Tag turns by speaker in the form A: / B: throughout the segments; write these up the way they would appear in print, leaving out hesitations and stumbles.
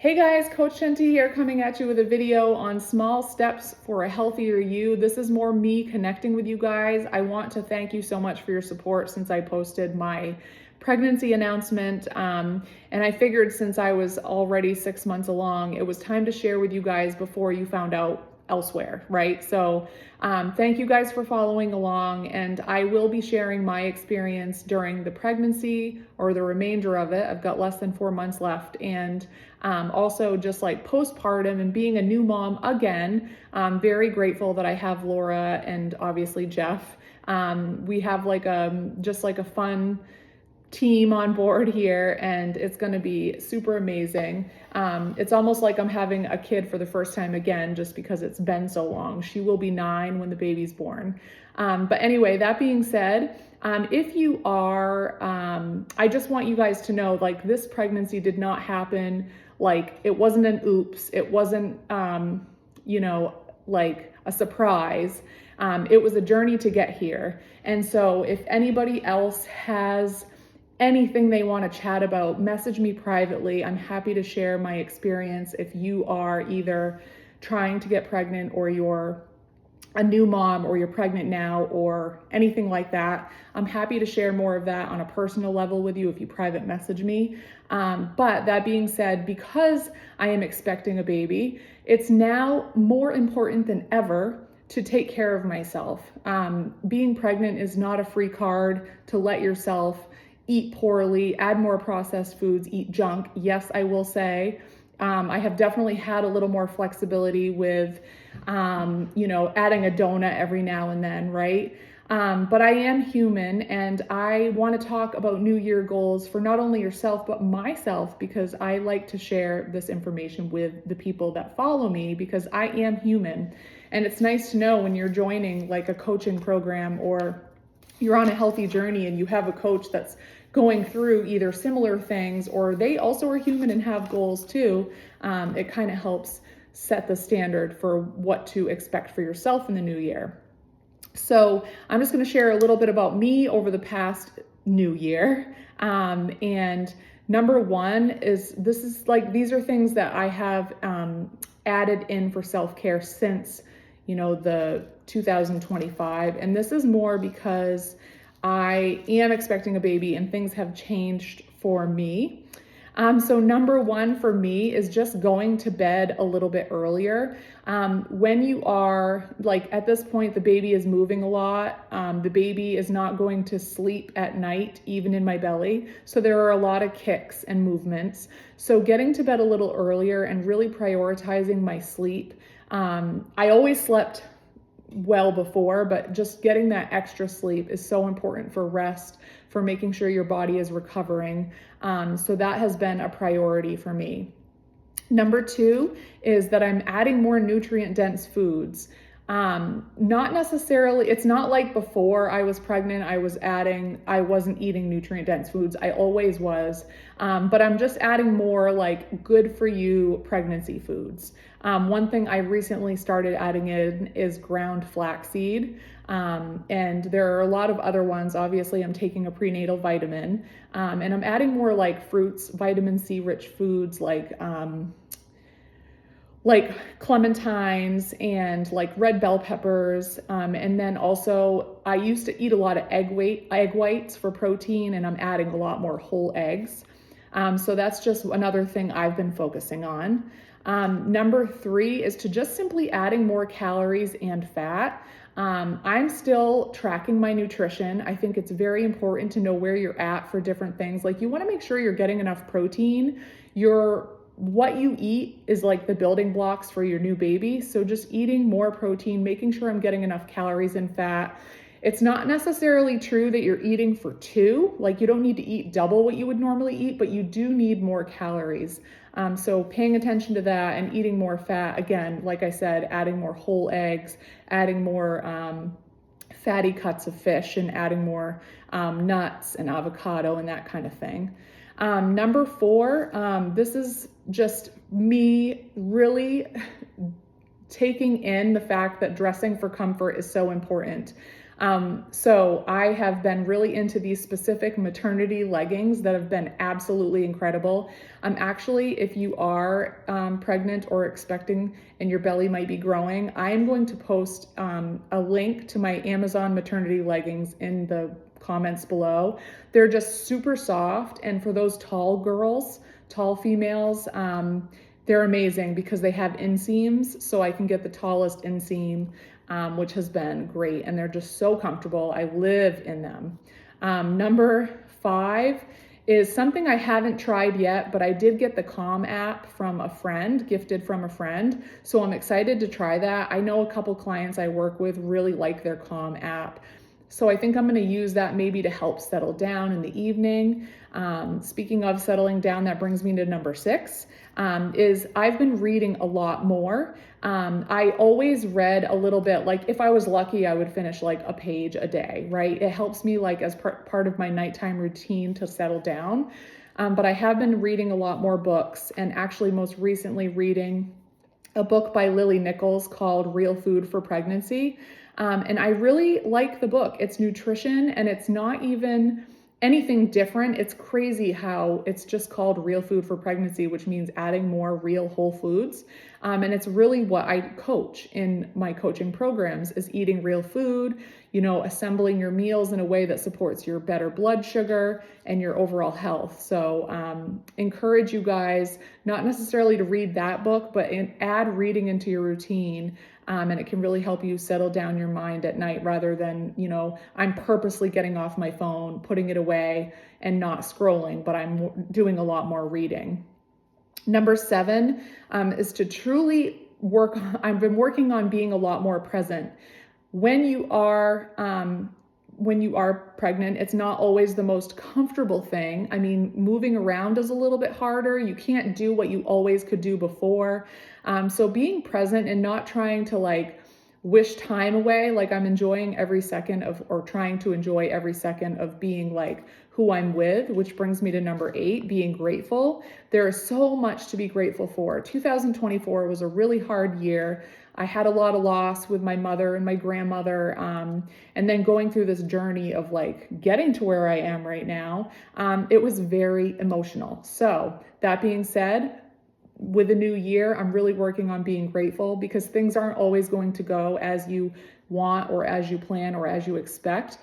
A: Hey guys, Coach Shanti here coming at you with a video on small steps for a healthier you. This is more me connecting with you guys. I want to thank you so much for your support since I posted my pregnancy announcement. And I figured since I was already 6 months along, it was time to share with you guys before you found out elsewhere, right? So thank you guys for following along, and I will be sharing my experience during the pregnancy or the remainder of it. I've got less than 4 months left, and also just like postpartum and being a new mom again. I'm very grateful that I have Laura and obviously Jeff. We have like just like a fun team on board here, and it's going to be super amazing. It's almost like I'm having a kid for the first time again, just because it's been so long. She will be 9 when the baby's born. But anyway, that being said, if you are, I just want you guys to know, like, this pregnancy did not happen. Like, it wasn't an oops. It wasn't, like a surprise. It was a journey to get here. And so if anybody else has anything they want to chat about, message me privately. I'm happy to share my experience if you are either trying to get pregnant or you're a new mom or you're pregnant now or anything like that. I'm happy to share more of that on a personal level with you if you private message me. But that being said, because I am expecting a baby, it's now more important than ever to take care of myself. Being pregnant is not a free card to let yourself eat poorly, add more processed foods, eat junk. Yes, I will say, I have definitely had a little more flexibility with, adding a donut every now and then, right? But I am human, and I want to talk about New Year goals for not only yourself, but myself, because I like to share this information with the people that follow me, because I am human. And it's nice to know when you're joining like a coaching program, or you're on a healthy journey and you have a coach that's going through either similar things, or they also are human and have goals too. It kind of helps set the standard for what to expect for yourself in the new year. So I'm just going to share a little bit about me over the past new year. And number one is, these are things that I have added in for self-care since the 2025. And this is more because I am expecting a baby and things have changed for me. So number one for me is just going to bed a little bit earlier. When you are like, at this point, the baby is moving a lot. The baby is not going to sleep at night, even in my belly. So there are a lot of kicks and movements. So getting to bed a little earlier and really prioritizing my sleep. I always slept well before, but just getting that extra sleep is so important for rest, for making sure your body is recovering. So that has been a priority for me. Number two is that I'm adding more nutrient dense foods. Not necessarily, it's not like before I was pregnant, I wasn't eating nutrient dense foods. I always was. But I'm just adding more like good for you pregnancy foods. One thing I recently started adding in is ground flaxseed. And there are a lot of other ones. Obviously, I'm taking a prenatal vitamin, and I'm adding more like fruits, vitamin C rich foods like clementines and like red bell peppers. And then also I used to eat a lot of egg whites for protein, and I'm adding a lot more whole eggs. So that's just another thing I've been focusing on. Number three is to just simply adding more calories and fat. I'm still tracking my nutrition. I think it's very important to know where you're at for different things. Like, you want to make sure you're getting enough protein. What you eat is like the building blocks for your new baby. So just eating more protein, making sure I'm getting enough calories and fat. It's not necessarily true that you're eating for two. Like, you don't need to eat double what you would normally eat, but you do need more calories. So paying attention to that and eating more fat. Again, like I said, adding more whole eggs, adding more fatty cuts of fish, and adding more nuts and avocado and that kind of thing. Number four, this is just me really taking in the fact that dressing for comfort is so important. So I have been really into these specific maternity leggings that have been absolutely incredible. Actually, if you are pregnant or expecting and your belly might be growing, I am going to post a link to my Amazon maternity leggings in the comments below. They're just super soft, and for those tall girls, tall females, they're amazing because they have inseams, so I can get the tallest inseam, which has been great, and they're just so comfortable. I live in them. Number 5 is something I haven't tried yet, but I did get the Calm app from a friend, gifted from a friend, so I'm excited to try that. I know a couple clients I work with really like their Calm app. So I think I'm going to use that maybe to help settle down in the evening. Speaking of settling down, that brings me to number 6, is I've been reading a lot more. I always read a little bit, like if I was lucky, I would finish like a page a day, right? It helps me like as part of my nighttime routine to settle down. But I have been reading a lot more books, and actually most recently reading a book by Lily Nichols called Real Food for Pregnancy. And I really like the book. It's nutrition, and it's not even anything different. It's crazy how it's just called Real Food for Pregnancy, which means adding more real whole foods. And it's really what I coach in my coaching programs, is eating real food, assembling your meals in a way that supports your better blood sugar and your overall health. So encourage you guys, not necessarily to read that book, but add reading into your routine. And it can really help you settle down your mind at night, rather than, I'm purposely getting off my phone, putting it away and not scrolling, but I'm doing a lot more reading. Number 7 is to truly I've been working on being a lot more present. When you are pregnant, it's not always the most comfortable thing. I mean, moving around is a little bit harder. You can't do what you always could do before. So being present and not trying to like wish time away, like I'm enjoying every second of, or trying to enjoy every second of being like who I'm with, which brings me to number 8, being grateful. There is so much to be grateful for. 2024 was a really hard year. I had a lot of loss with my mother and my grandmother, and then going through this journey of like getting to where I am right now. It was very emotional. So that being said, with the new year, I'm really working on being grateful, because things aren't always going to go as you want or as you plan or as you expect.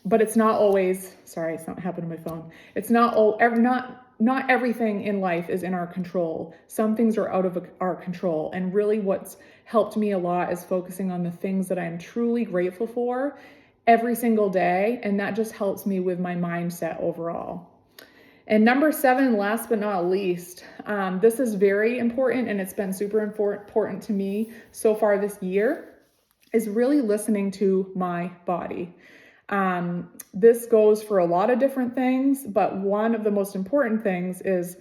A: But it's not always, sorry, it's not happening to my phone. It's not everything in life is in our control. Some things are out of our control. And really what's helped me a lot is focusing on the things that I'm truly grateful for every single day. And that just helps me with my mindset overall. And number 7, last but not least, this is very important, and it's been super important to me so far this year, is really listening to my body. This goes for a lot of different things, but one of the most important things is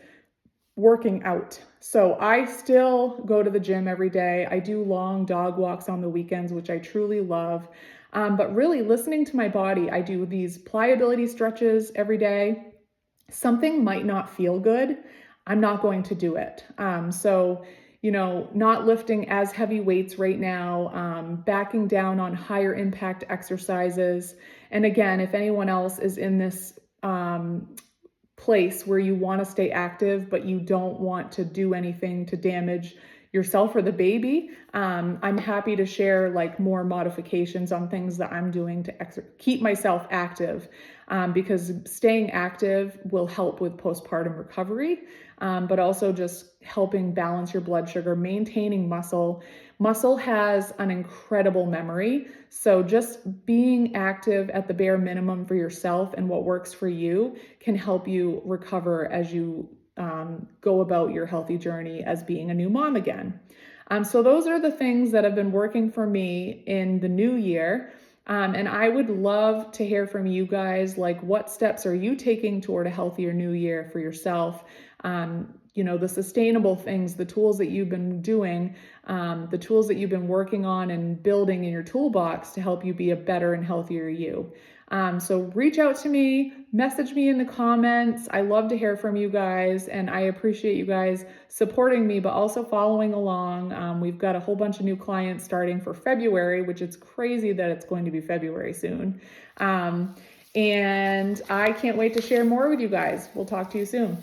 A: working out. So I still go to the gym every day. I do long dog walks on the weekends, which I truly love. But really listening to my body, I do these pliability stretches every day. Something might not feel good, I'm not going to do it. So not lifting as heavy weights right now, backing down on higher impact exercises. And again, if anyone else is in this place where you want to stay active, but you don't want to do anything to damage yourself or the baby, I'm happy to share like more modifications on things that I'm doing to keep myself active, because staying active will help with postpartum recovery, but also just helping balance your blood sugar, maintaining muscle. Muscle has an incredible memory. So just being active at the bare minimum for yourself and what works for you can help you recover as you go about your healthy journey as being a new mom again. So those are the things that have been working for me in the new year. And I would love to hear from you guys, like what steps are you taking toward a healthier new year for yourself? The sustainable things, the tools that you've been doing, the tools that you've been working on and building in your toolbox to help you be a better and healthier you. So reach out to me, message me in the comments. I love to hear from you guys, and I appreciate you guys supporting me, but also following along. We've got a whole bunch of new clients starting for February, which it's crazy that it's going to be February soon. And I can't wait to share more with you guys. We'll talk to you soon.